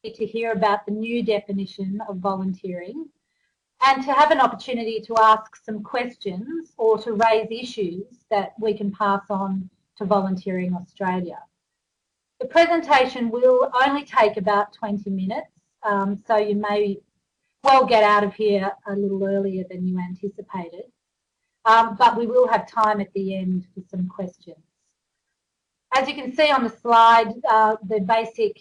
to hear about the new definition of volunteering and to have an opportunity to ask some questions or to raise issues that we can pass on to Volunteering Australia. The presentation will only take about 20 minutes, so you may well get out of here a little earlier than you anticipated, but we will have time at the end for some questions. As you can see on the slide, the basic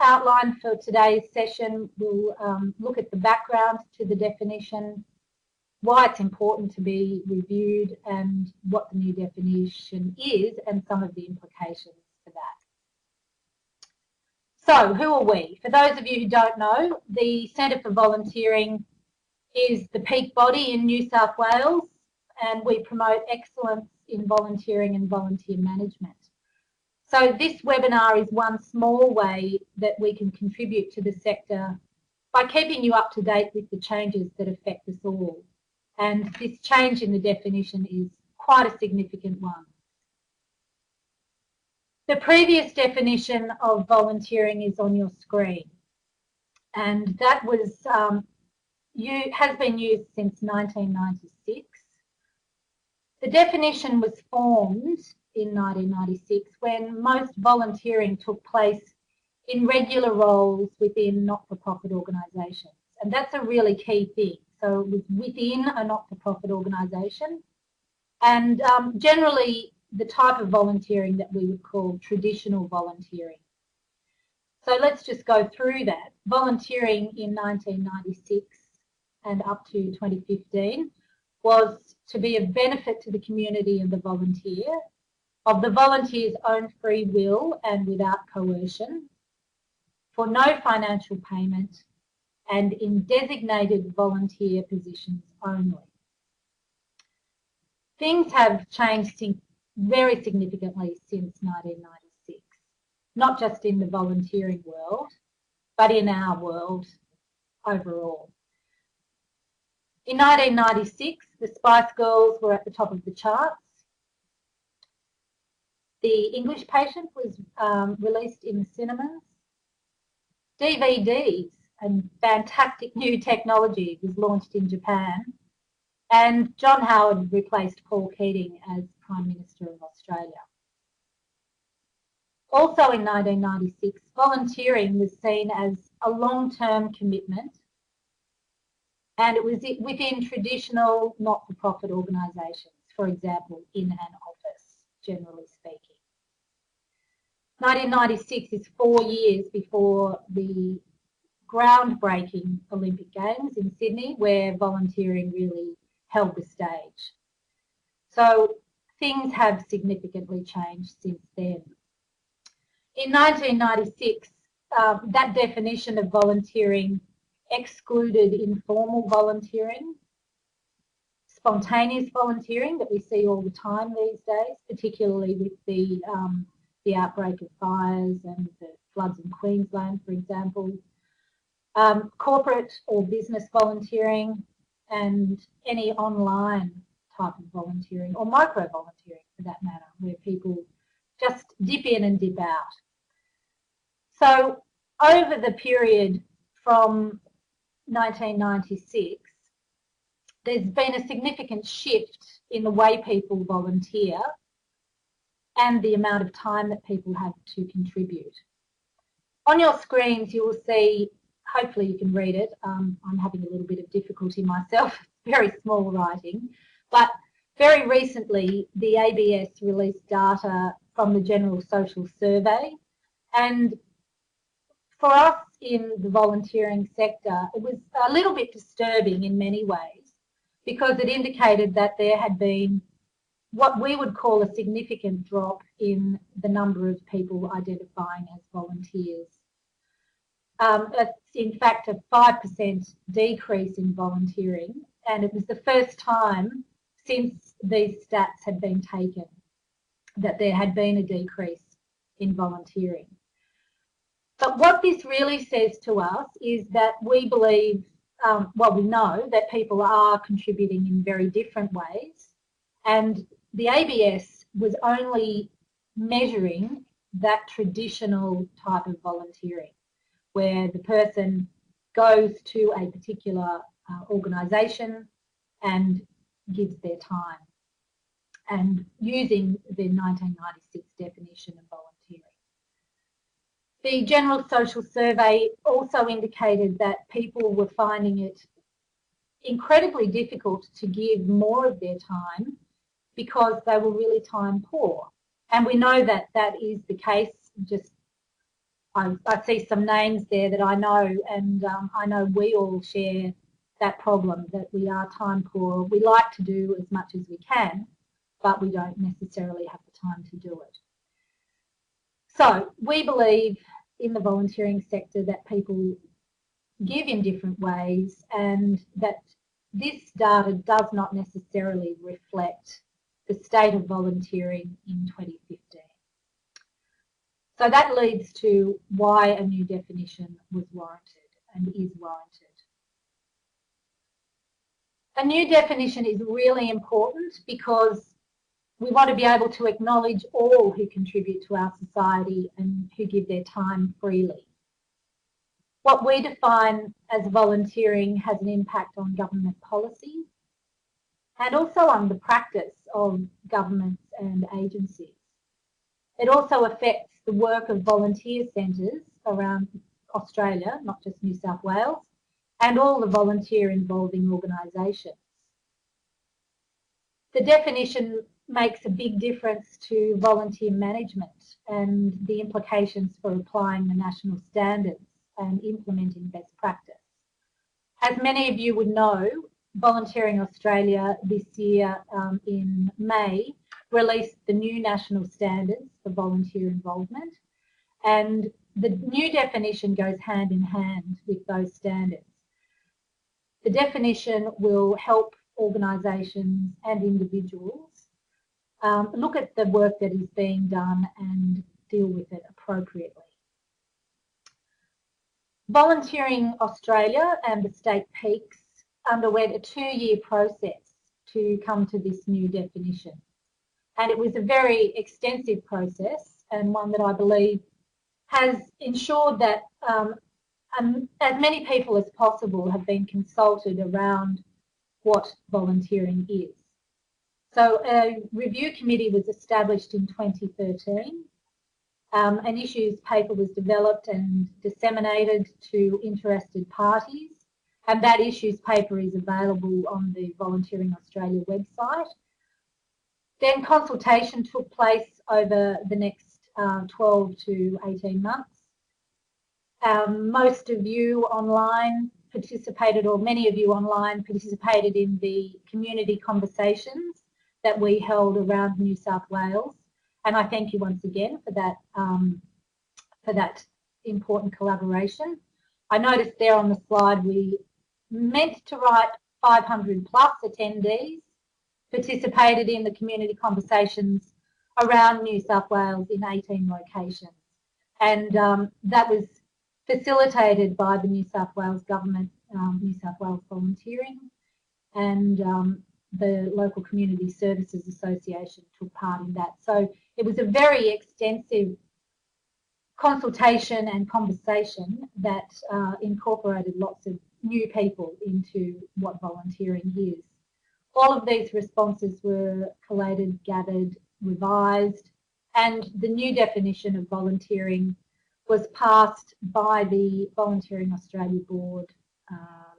outline for today's session will look at the background to the definition, why it's important to be reviewed and what the new definition is and some of the implications for that. So who are we? For those of you who don't know, the Centre for Volunteering is the peak body in New South Wales, and we promote excellence in volunteering and volunteer management. So this webinar is one small way that we can contribute to the sector by keeping you up to date with the changes that affect us all. And this change in the definition is quite a significant one. The previous definition of volunteering is on your screen, and that was has been used since 1996. The definition was formed in 1996 when most volunteering took place in regular roles within not-for-profit organisations, and that's a really key thing. So it was within a not-for-profit organisation, and generally the type of volunteering that we would call traditional volunteering. So let's just go through that. Volunteering in 1996 and up to 2015 was to be of benefit to the community and the volunteer, of the volunteer's own free will and without coercion, for no financial payment, and in designated volunteer positions only. Things have changed very significantly since 1996, not just in the volunteering world, but in our world overall. In 1996, the Spice Girls were at the top of the charts. The English Patient was released in the cinemas. DVDs, and fantastic new technology, was launched in Japan. And John Howard replaced Paul Keating as Prime Minister of Australia. Also in 1996, volunteering was seen as a long-term commitment, and it was within traditional not-for-profit organisations, for example, in an office, generally speaking. 1996 is 4 years before the groundbreaking Olympic Games in Sydney, where volunteering really held the stage. So things have significantly changed since then. In 1996, that definition of volunteering excluded informal volunteering, spontaneous volunteering that we see all the time these days, particularly with the outbreak of fires and the floods in Queensland, for example, corporate or business volunteering, and any online type of volunteering, or micro-volunteering for that matter, where people just dip in and dip out. So over the period from 1996, there's been a significant shift in the way people volunteer and the amount of time that people have to contribute. On your screens you will see, hopefully you can read it, I'm having a little bit of difficulty myself, very small writing, but very recently the ABS released data from the General Social Survey, and for us in the volunteering sector it was a little bit disturbing in many ways, because it indicated that there had been what we would call a significant drop in the number of people identifying as volunteers. It's in fact a 5% decrease in volunteering, and it was the first time since these stats had been taken that there had been a decrease in volunteering. But what this really says to us is that we believe, well, we know that people are contributing in very different ways, and the ABS was only measuring that traditional type of volunteering. where the person goes to a particular organisation and gives their time, and using the 1996 definition of volunteering. The General Social Survey also indicated that people were finding it incredibly difficult to give more of their time because they were really time poor. And we know that that is the case. Just I see some names there that I know, and I know we all share that problem, that we are time poor. We like to do as much as we can, but we don't necessarily have the time to do it. So we believe in the volunteering sector that people give in different ways, and that this data does not necessarily reflect the state of volunteering in 2015. So that leads to why a new definition was warranted and is warranted. A new definition is really important because we want to be able to acknowledge all who contribute to our society and who give their time freely. What we define as volunteering has an impact on government policy and also on the practice of governments and agencies. It also affects the work of volunteer centres around Australia, not just New South Wales, and all the volunteer involving organisations. The definition makes a big difference to volunteer management and the implications for applying the national standards and implementing best practice. As many of you would know, Volunteering Australia this year in May released the new national standards for volunteer involvement, and the new definition goes hand in hand with those standards. The definition will help organisations and individuals look at the work that is being done and deal with it appropriately. Volunteering Australia and the state peaks underwent a 2-year process to come to this new definition. And it was a very extensive process, and one that I believe has ensured that as many people as possible have been consulted around what volunteering is. So a review committee was established in 2013. An issues paper was developed and disseminated to interested parties, and that issues paper is available on the Volunteering Australia website. Then consultation took place over the next 12 to 18 months. Most of you online participated, or many of you online participated in the community conversations that we held around New South Wales. And I thank you once again for that important collaboration. I noticed there on the slide we meant to write 500 plus attendees participated in the community conversations around New South Wales in 18 locations. And that was facilitated by the New South Wales Government, New South Wales Volunteering, and the local Community Services Association took part in that. So it was a very extensive consultation and conversation that incorporated lots of new people into what volunteering is. All of these responses were collated, gathered, revised, and the new definition of volunteering was passed by the Volunteering Australia Board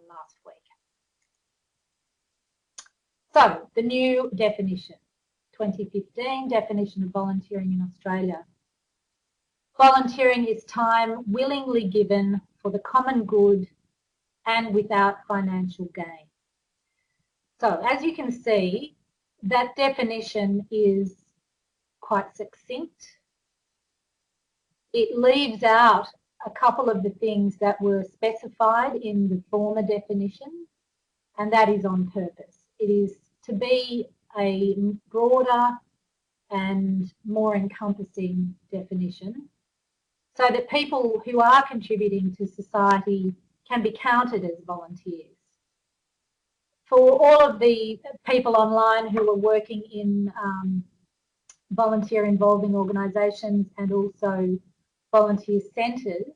last week. So, the new definition, 2015 definition of volunteering in Australia. Volunteering is time willingly given for the common good and without financial gain. So, as you can see, that definition is quite succinct. It leaves out a couple of the things that were specified in the former definition, and that is on purpose. It is to be a broader and more encompassing definition so that people who are contributing to society can be counted as volunteers. For all of the people online who are working in volunteer involving organisations and also volunteer centres,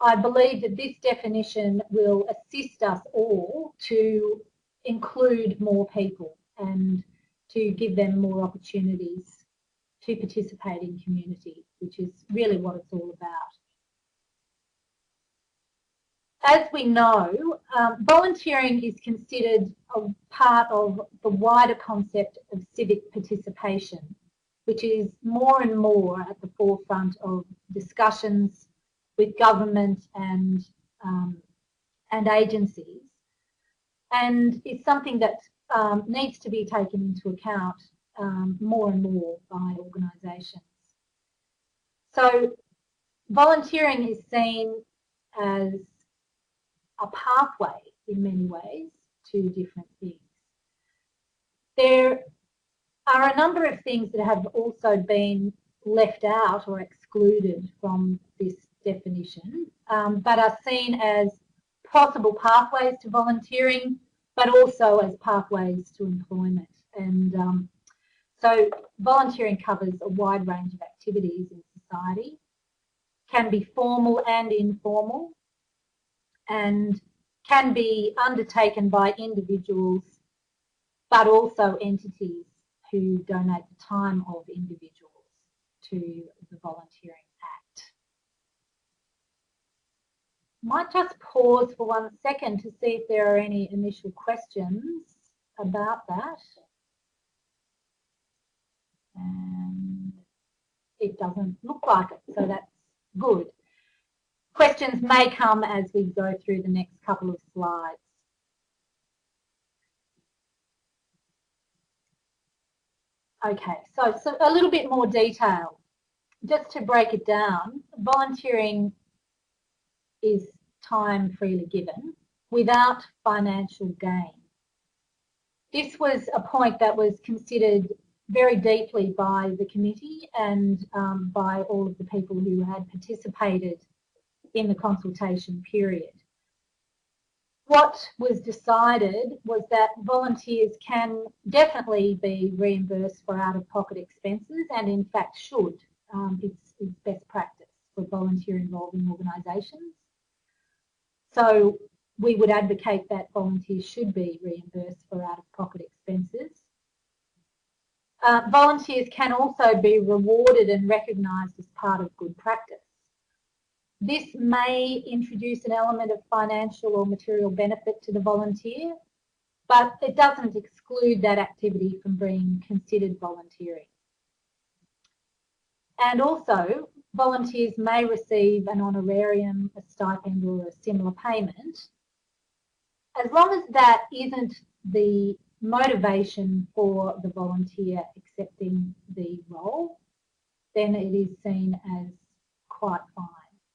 I believe that this definition will assist us all to include more people and to give them more opportunities to participate in community, which is really what it's all about. As we know, volunteering is considered a part of the wider concept of civic participation, which is more and more at the forefront of discussions with government and agencies, and it's something that needs to be taken into account more and more by organisations. So volunteering is seen as a pathway in many ways to different things. There are a number of things that have also been left out or excluded from this definition, but are seen as possible pathways to volunteering, but also as pathways to employment. And so volunteering covers a wide range of activities in society, can be formal and informal, and can be undertaken by individuals, but also entities who donate the time of individuals to the Volunteering Act. Might just pause for 1 second to see if there are any initial questions about that. And it doesn't look like it, so that's good. Questions may come as we go through the next couple of slides. Okay, so a little bit more detail. Just to break it down, volunteering is time freely given without financial gain. This was a point that was considered very deeply by the committee and by all of the people who had participated in the consultation period. What was decided was that volunteers can definitely be reimbursed for out-of-pocket expenses, and in fact should. It's best practice for volunteer-involving organisations. So we would advocate that volunteers should be reimbursed for out-of-pocket expenses. Volunteers can also be rewarded and recognised as part of good practice. This may introduce an element of financial or material benefit to the volunteer, but it doesn't exclude that activity from being considered volunteering. And also, volunteers may receive an honorarium, a stipend or a similar payment, as long as that isn't the motivation for the volunteer accepting the role, then it is seen as quite fine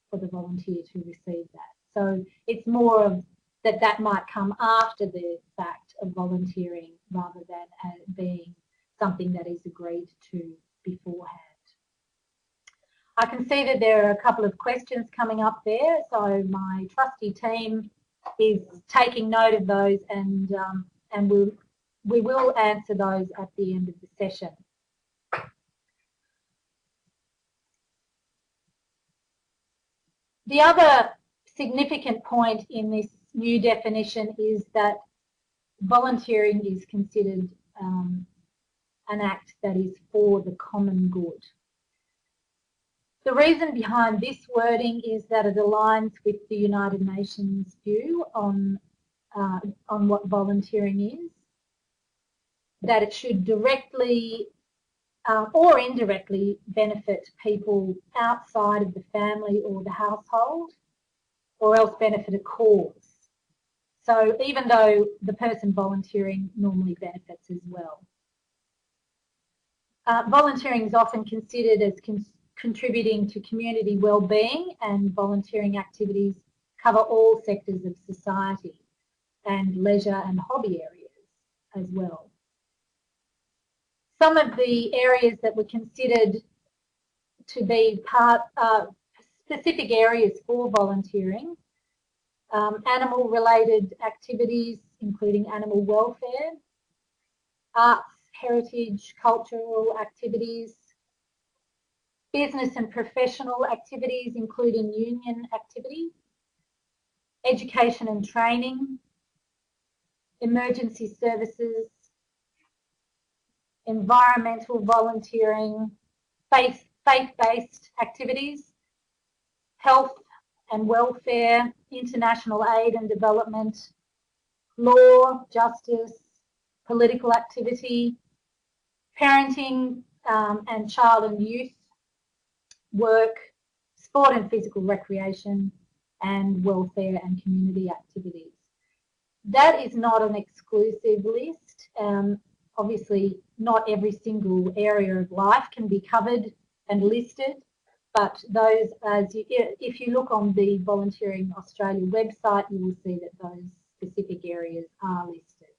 for the volunteer to receive that. So it's more of that might come after the fact of volunteering rather than being something that is agreed to beforehand. I can see that there are a couple of questions coming up there, so my trusty team is taking note of those, and we will answer those at the end of the session. The other significant point in this new definition is that volunteering is considered an act that is for the common good. The reason behind this wording is that it aligns with the United Nations view on what volunteering is, that it should directly or indirectly benefit people outside of the family or the household, or else benefit a cause. So even though the person volunteering normally benefits as well. Volunteering is often considered as contributing to community well-being, and volunteering activities cover all sectors of society and leisure and hobby areas as well. Some of the areas that were considered to be specific areas for volunteering, animal-related activities, including animal welfare, arts, heritage, cultural activities, business and professional activities, including union activity, education and training, emergency services, environmental volunteering, faith-based activities, health and welfare, international aid and development, law, justice, political activity, parenting and child and youth work, sport and physical recreation, and welfare and community activities. That is not an exclusive list. Obviously, not every single area of life can be covered and listed, but those, if you look on the Volunteering Australia website, you will see that those specific areas are listed.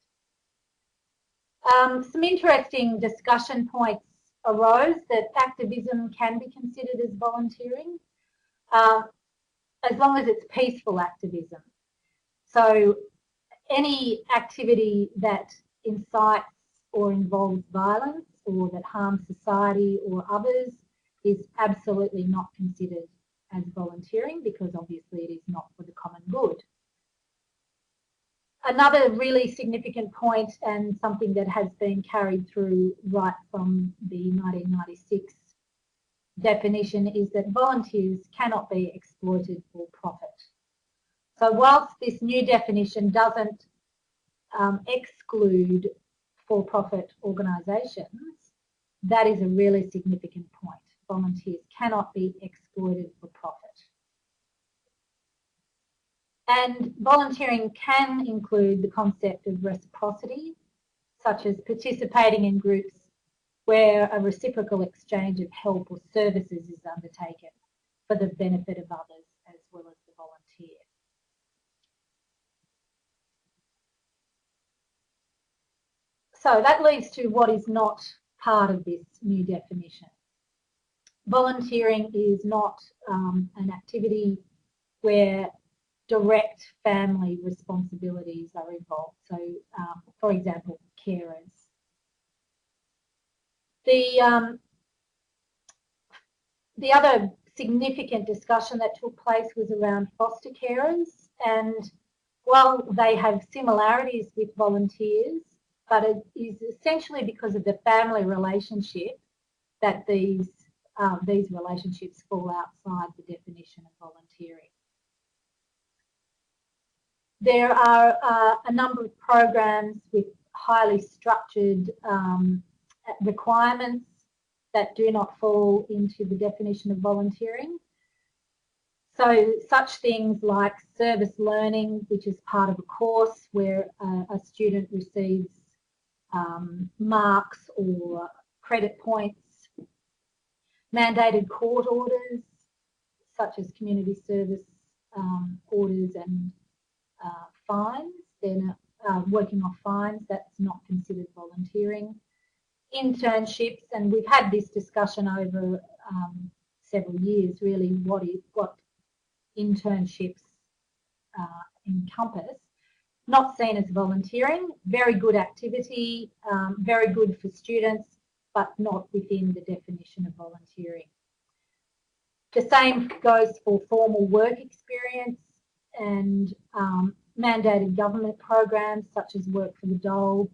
Some interesting discussion points arose that activism can be considered as volunteering, as long as it's peaceful activism. So any activity that incites or involves violence or that harms society or others is absolutely not considered as volunteering, because obviously it is not for the common good. Another really significant point, and something that has been carried through right from the 1996 definition, is that volunteers cannot be exploited for profit. So whilst this new definition doesn't exclude for-profit organisations, that is a really significant point. Volunteers cannot be exploited for profit. And volunteering can include the concept of reciprocity, such as participating in groups where a reciprocal exchange of help or services is undertaken for the benefit of others as well as the volunteer. So that leads to what is not part of this new definition. Volunteering is not an activity where direct family responsibilities are involved. So, for example, carers. The other significant discussion that took place was around foster carers, and while they have similarities with volunteers, but it is essentially because of the family relationship that these relationships fall outside the definition of volunteering. There are a number of programs with highly structured requirements that do not fall into the definition of volunteering. So such things like service learning, which is part of a course where a student receives marks or credit points, mandated court orders, such as community service orders and fines, then working off fines, that's not considered volunteering. Internships, and we've had this discussion over several years, really, what internships encompass. Not seen as volunteering, very good activity, very good for students, but not within the definition of volunteering. The same goes for formal work experience and mandated government programs such as Work for the Dole.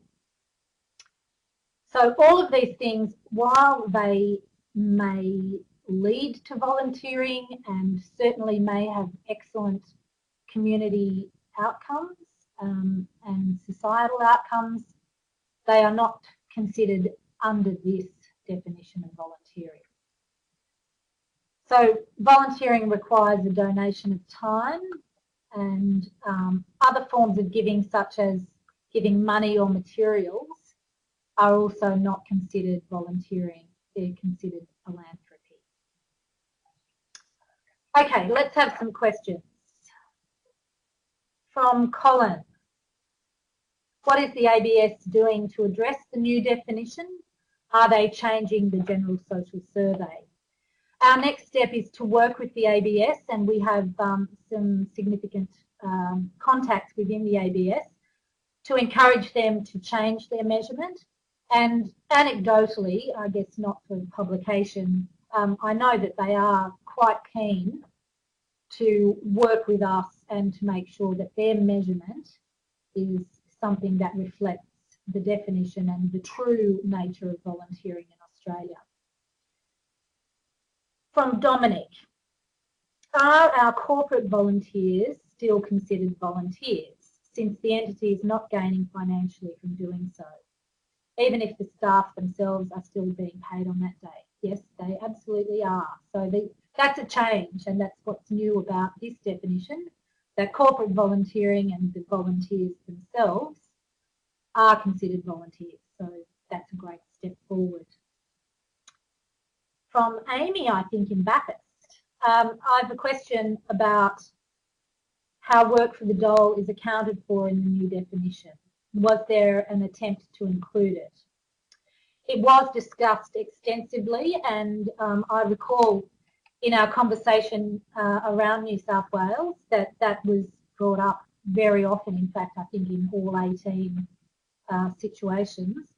So all of these things, while they may lead to volunteering and certainly may have excellent community outcomes and societal outcomes, they are not considered under this definition of volunteering. So volunteering requires a donation of time, and other forms of giving, such as giving money or materials, are also not considered volunteering. They're considered philanthropy. Okay, let's have some questions. From Colin. What is the ABS doing to address the new definition? Are they changing the general social survey? Our next step is to work with the ABS, and we have some significant contacts within the ABS to encourage them to change their measurement. And anecdotally, I guess not for publication, I know that they are quite keen to work with us and to make sure that their measurement is something that reflects the definition and the true nature of volunteering in Australia. From Dominic, are our corporate volunteers still considered volunteers since the entity is not gaining financially from doing so, even if the staff themselves are still being paid on that day? Yes, they absolutely are. So that's a change, and that's what's new about this definition, that corporate volunteering and the volunteers themselves are considered volunteers. So that's a great step forward. From Amy, I think, in Bathurst, I have a question about how work for the dole is accounted for in the new definition. Was there an attempt to include it? It was discussed extensively, and I recall in our conversation around New South Wales that was brought up very often, in fact, I think in all 18 situations.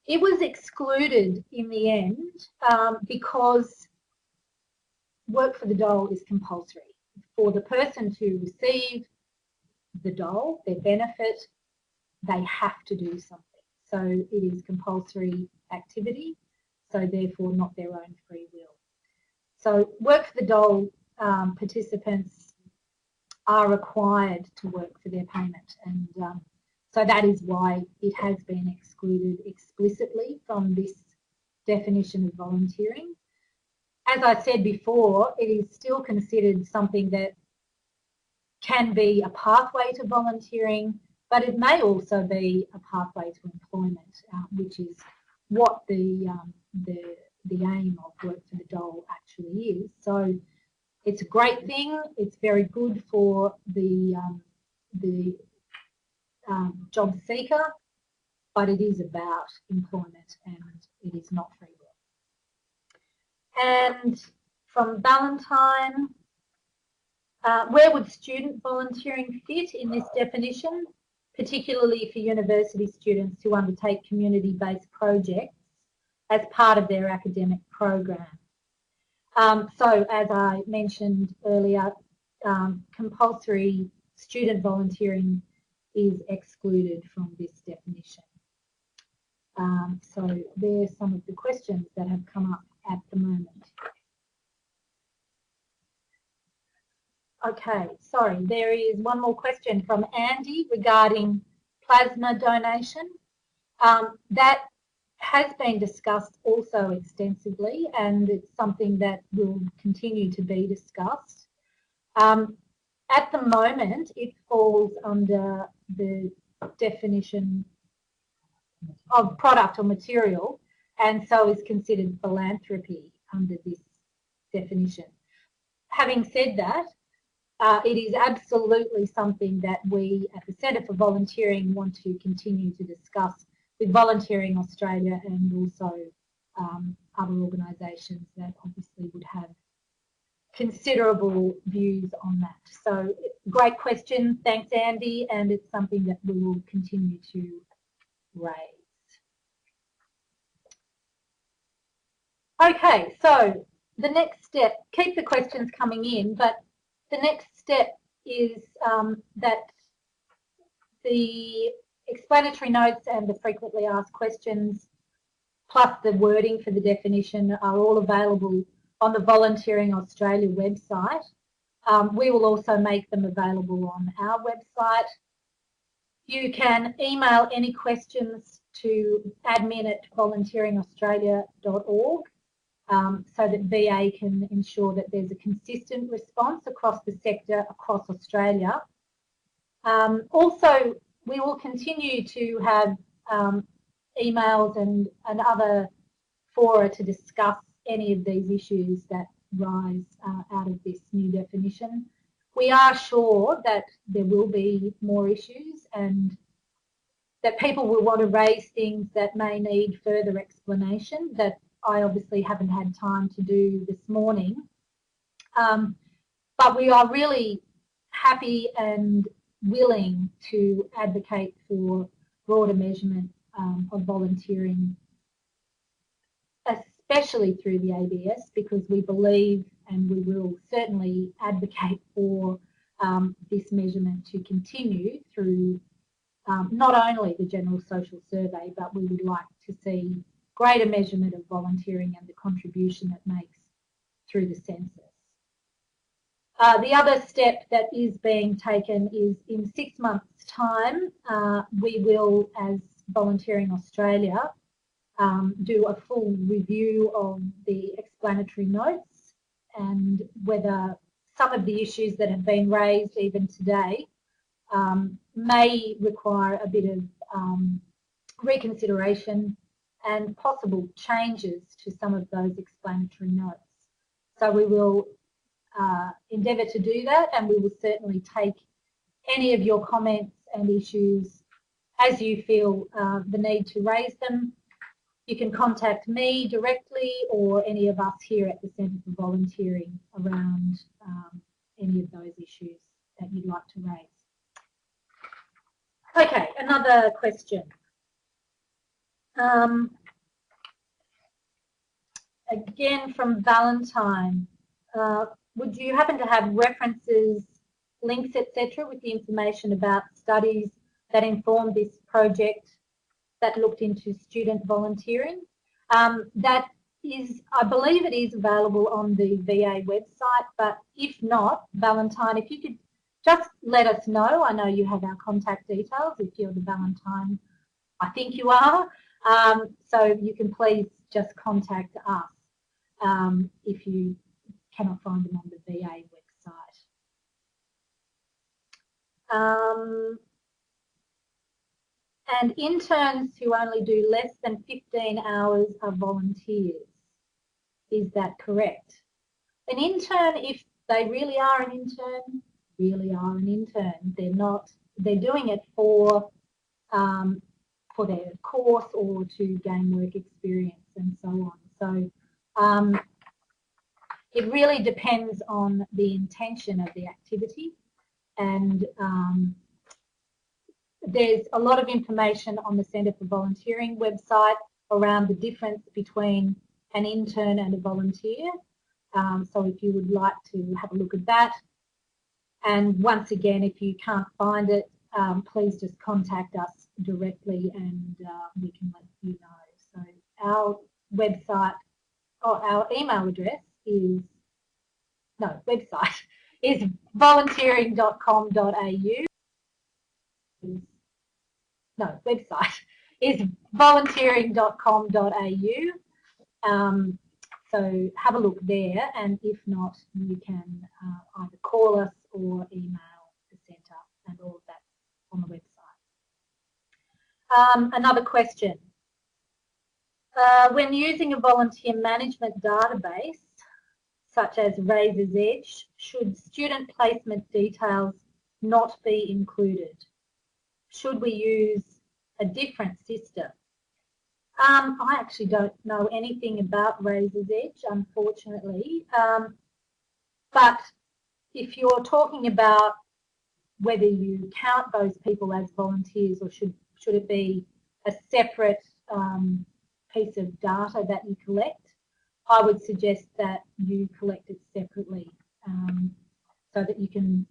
It was excluded in the end because work for the dole is compulsory. For the person to receive the dole, their benefit, they have to do something. So it is compulsory activity, so therefore not their own free will. So work for the dole participants are required to work for their payment, and so that is why it has been excluded explicitly from this definition of volunteering. As I said before, it is still considered something that can be a pathway to volunteering, but it may also be a pathway to employment, which is what the aim of work for the dole actually is. So it's a great thing. It's very good for the job seeker, but it is about employment and it is not free will. And from Valentine, where would student volunteering fit in this definition, particularly for university students who undertake community-based projects as part of their academic program? So as I mentioned earlier, compulsory student volunteering is excluded from this definition. So there's some of the questions that have come up at the moment. Okay, sorry, there is one more question from Andy regarding plasma donation. That has been discussed also extensively, and it's something that will continue to be discussed. At the moment, it falls under the definition of product or material, and so is considered philanthropy under this definition. Having said that, it is absolutely something that we at the Centre for Volunteering want to continue to discuss with Volunteering Australia and also other organisations that obviously would have considerable views on that. So great question, thanks Andy, and it's something that we will continue to raise. Okay, so the next step, keep the questions coming in, but the next step is that the explanatory notes and the frequently asked questions plus the wording for the definition are all available on the Volunteering Australia website. We will also make them available on our website. You can email any questions to admin@volunteeringaustralia.org so that VA can ensure that there's a consistent response across the sector, across Australia. Also, we will continue to have emails and other fora to discuss any of these issues that rise out of this new definition. We are sure that there will be more issues and that people will want to raise things that may need further explanation that I obviously haven't had time to do this morning. But we are really happy and willing to advocate for broader measurement of volunteering, especially through the ABS, because we believe and we will certainly advocate for this measurement to continue through not only the General Social Survey, but we would like to see greater measurement of volunteering and the contribution it makes through the census. The other step that is being taken is in 6 months' time, we will, as Volunteering Australia, do a full review of the explanatory notes and whether some of the issues that have been raised even today may require a bit of reconsideration and possible changes to some of those explanatory notes. So we will endeavour to do that, and we will certainly take any of your comments and issues as you feel the need to raise them. You can contact me directly or any of us here at the Centre for Volunteering around any of those issues that you'd like to raise. Okay, another question. Again from Valentine. Would you happen to have references, links, etc., with the information about studies that informed this project that looked into student volunteering? That is, I believe it is available on the VA website, but if not, Valentine, if you could just let us know. I know you have our contact details if you're the Valentine, I think you are, so you can please just contact us if you cannot find them on the VA website. And interns who only do less than 15 hours are volunteers. Is that correct? An intern, if they really are an intern, really are an intern. They're not, they're doing it for their course or to gain work experience and so on. So it really depends on the intention of the activity, and there's a lot of information on the Centre for Volunteering website around the difference between an intern and a volunteer. So if you would like to have a look at that. And once again, if you can't find it, please just contact us directly and we can let you know. So our website, or our email address is, no, website is volunteering.com.au. No, website is volunteering.com.au. So have a look there, and if not, you can either call us or email the centre, and all of that on the website. Another question. When using a volunteer management database, such as Raiser's Edge, should student placement details not be included? Should we use a different system? I actually don't know anything about Raiser's Edge, unfortunately. But if you're talking about whether you count those people as volunteers, or should it be a separate piece of data that you collect, I would suggest that you collect it separately so that you can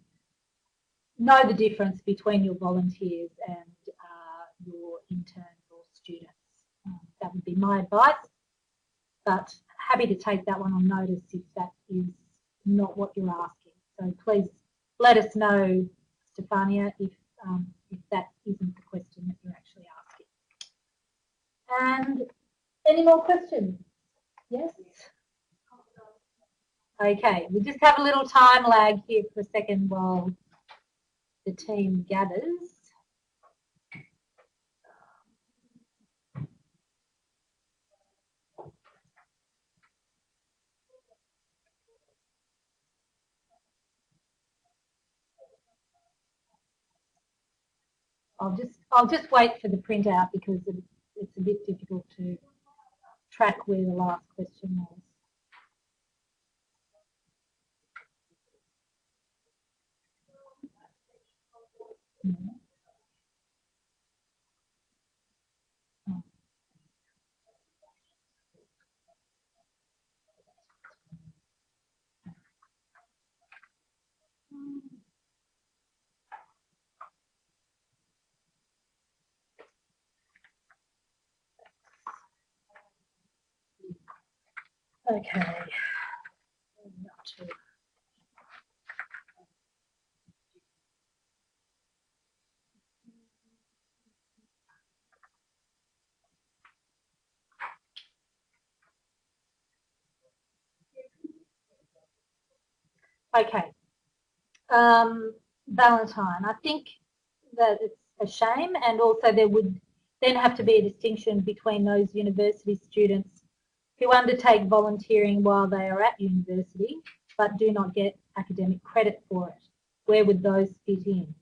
know the difference between your volunteers and your interns or students. That would be my advice, but happy to take that one on notice if that is not what you're asking. So please let us know, Stefania, if that isn't the question that you're actually asking. And any more questions? Yes? Okay, we just have a little time lag here for a second while the team gathers. I'll just wait for the printout because it's a bit difficult to track where the last question was. Okay. Okay. Valentine, I think that it's a shame, and also there would then have to be a distinction between those university students who undertake volunteering while they are at university but do not get academic credit for it. Where would those fit in?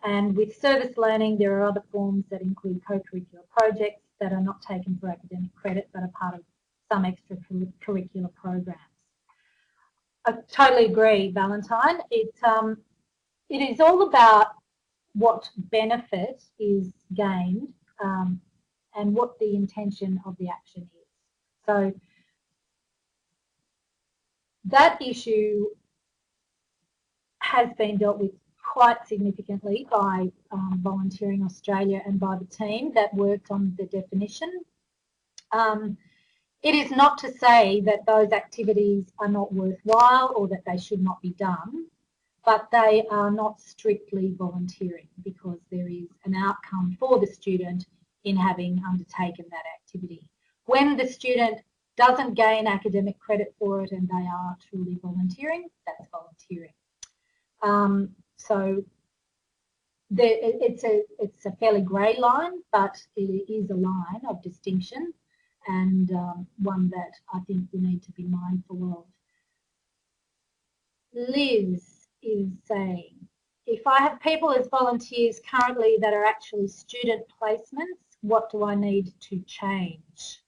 And with service learning, there are other forms that include co-curricular projects that are not taken for academic credit but are part of some extracurricular programs. I totally agree, Valentine. It is all about what benefit is gained and what the intention of the action is. So that issue has been dealt with quite significantly by Volunteering Australia and by the team that worked on the definition. It is not to say that those activities are not worthwhile or that they should not be done, but they are not strictly volunteering because there is an outcome for the student in having undertaken that activity. When the student doesn't gain academic credit for it and they are truly volunteering, that's volunteering. So it's a fairly grey line, but it is a line of distinction and one that I think we need to be mindful of. Liz is saying, if I have people as volunteers currently that are actually student placements, what do I need to change?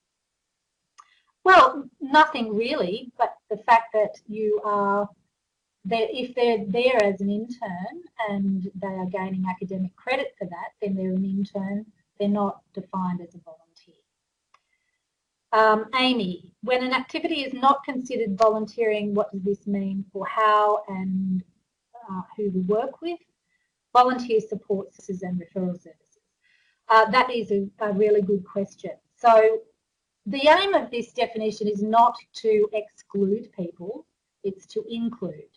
Well, nothing really, but the fact that you are there, if they're there as an intern and they are gaining academic credit for that, then they're an intern, they're not defined as a volunteer. Amy, when an activity is not considered volunteering, what does this mean for how and who we work with? Volunteer support services and referral services. That is a really good question. So the aim of this definition is not to exclude people, it's to include.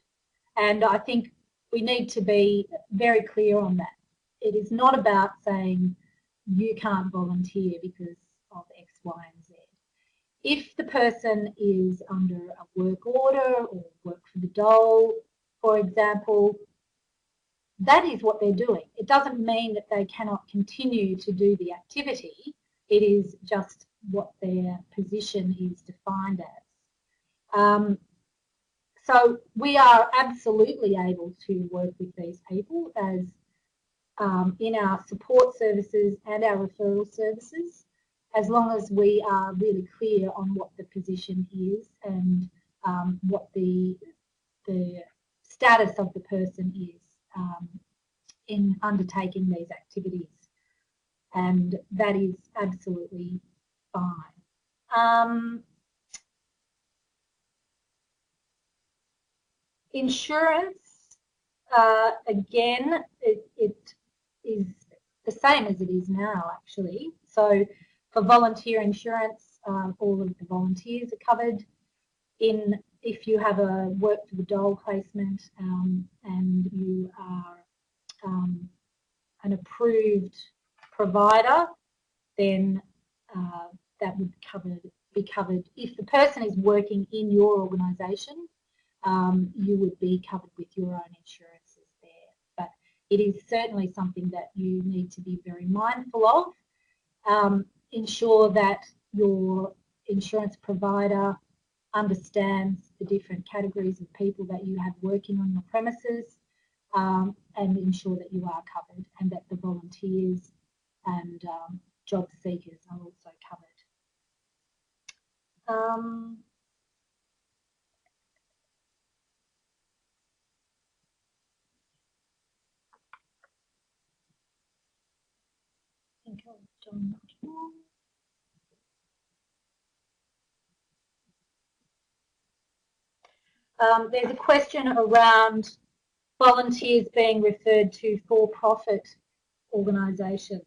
And I think we need to be very clear on that. It is not about saying you can't volunteer because of X, Y, and Z. If the person is under a work order or work for the dole, for example, that is what they're doing. It doesn't mean that they cannot continue to do the activity. It is just what their position is defined as. So we are absolutely able to work with these people as in our support services and our referral services, as long as we are really clear on what the position is and what the status of the person is in undertaking these activities. And that is absolutely fine. Insurance, again, it is the same as it is now, actually. So for volunteer insurance, all of the volunteers are covered. If you have a work for the dole placement and you are an approved provider, then that would be covered. If the person is working in your organisation, you would be covered with your own insurances there. But it is certainly something that you need to be very mindful of. Ensure that your insurance provider understands the different categories of people that you have working on your premises, and ensure that you are covered and that the volunteers and job seekers are also covered. I think I've done much more. There's a question around volunteers being referred to for-profit organisations.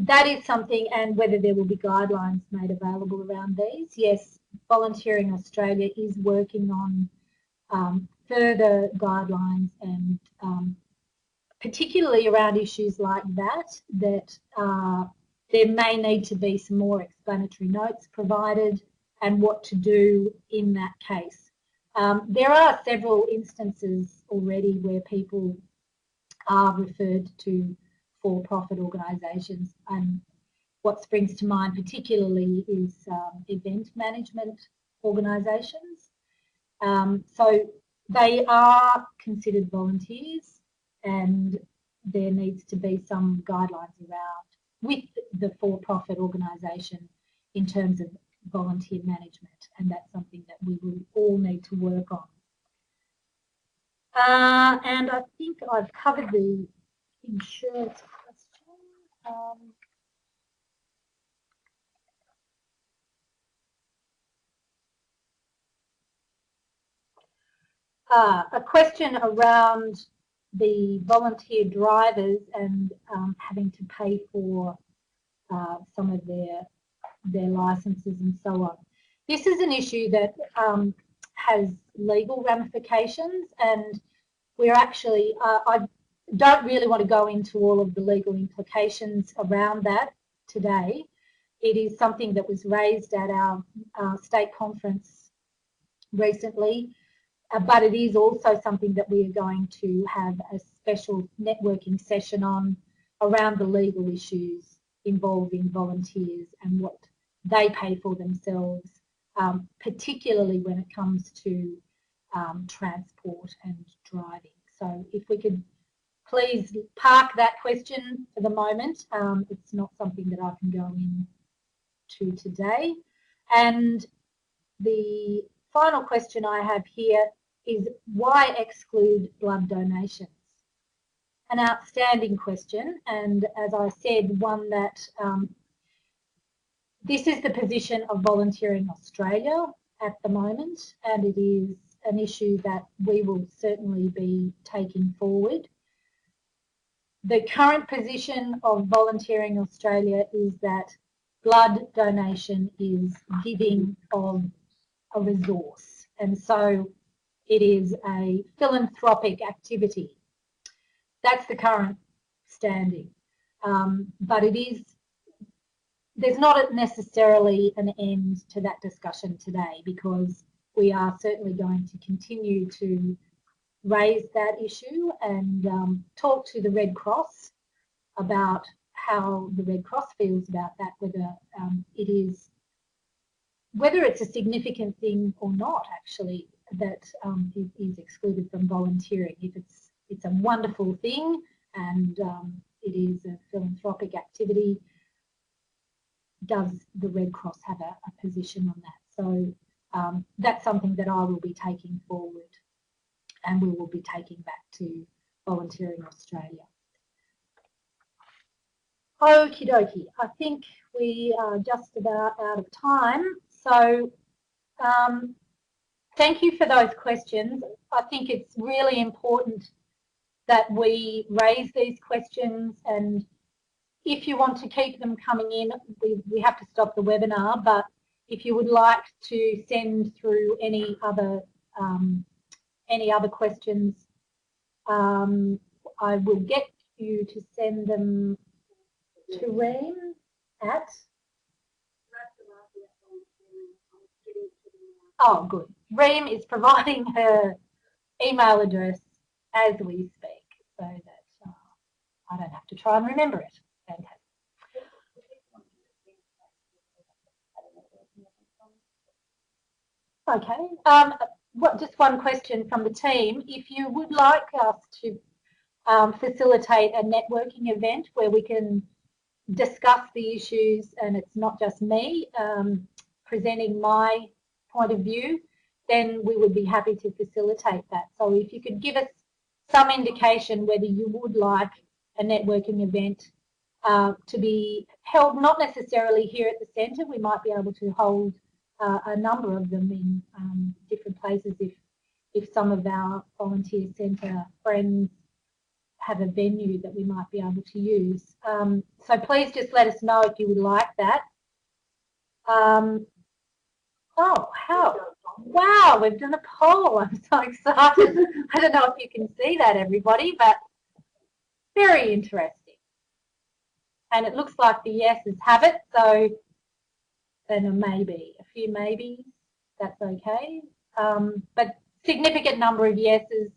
That is something, and whether there will be guidelines made available around these. Yes, Volunteering Australia is working on further guidelines and particularly around issues like that there may need to be some more explanatory notes provided and what to do in that case. There are several instances already where people are referred to for-profit organisations, and what springs to mind particularly is event management organisations. So they are considered volunteers, and there needs to be some guidelines around with the for-profit organisation in terms of volunteer management, and that's something that we will all need to work on. And I think I've covered the insurance question. A question around the volunteer drivers and having to pay for some of their licences and so on. This is an issue that has legal ramifications, and we're actually, I don't really want to go into all of the legal implications around that today. It is something that was raised at our state conference recently, but it is also something that we are going to have a special networking session on around the legal issues involving volunteers and what they pay for themselves, particularly when it comes to transport and driving. So if we could please park that question for the moment. It's not something that I can go into today. And the final question I have here is, why exclude blood donations? An outstanding question, and as I said, one that this is the position of Volunteering Australia at the moment, and it is an issue that we will certainly be taking forward. The current position of Volunteering Australia is that blood donation is giving of a resource, and so it is a philanthropic activity. That's the current standing, but it is, there's not necessarily an end to that discussion today, because we are certainly going to continue to raise that issue and talk to the Red Cross about how the Red Cross feels about that, whether it's a significant thing or not, actually, that it is excluded from volunteering. If it's a wonderful thing and it is a philanthropic activity, does the Red Cross have a position on that? So that's something that I will be taking forward, and we will be taking back to Volunteering Australia. Okie dokie, I think we are just about out of time. So thank you for those questions. I think it's really important that we raise these questions, and if you want to keep them coming in, we have to stop the webinar, but if you would like to send through any other questions, I will get you to send them to Reem at... Oh, good. Reem is providing her email address as we speak, so that I don't have to try and remember it. Fantastic. Okay. Just one question from the team. If you would like us to facilitate a networking event where we can discuss the issues, and it's not just me presenting my point of view, then we would be happy to facilitate that. So if you could give us some indication whether you would like a networking event to be held, not necessarily here at the centre, we might be able to hold a number of them in different places if some of our volunteer centre friends have a venue that we might be able to use. So please just let us know if you would like that. Oh, how? Wow, we've done a poll. I'm so excited. I don't know if you can see that, everybody, but very interesting. And it looks like the yeses have it, so then a maybe, a few maybes, that's okay. But significant number of yeses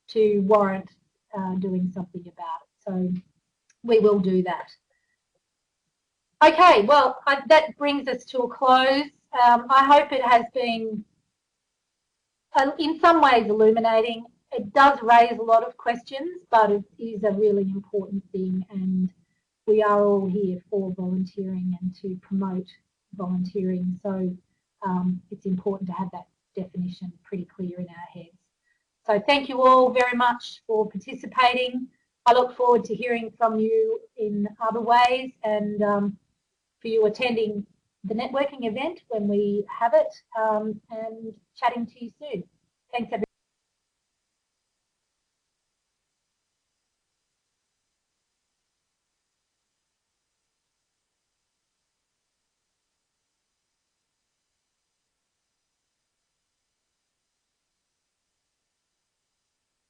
to warrant doing something about it. So we will do that. Okay, well, that brings us to a close. I hope it has been, in some ways, illuminating. It does raise a lot of questions, but it is a really important thing, and we are all here for volunteering and to promote volunteering. So it's important to have that definition pretty clear in our heads. So thank you all very much for participating. I look forward to hearing from you in other ways, and for you attending the networking event when we have it, and chatting to you soon. Thanks, everyone.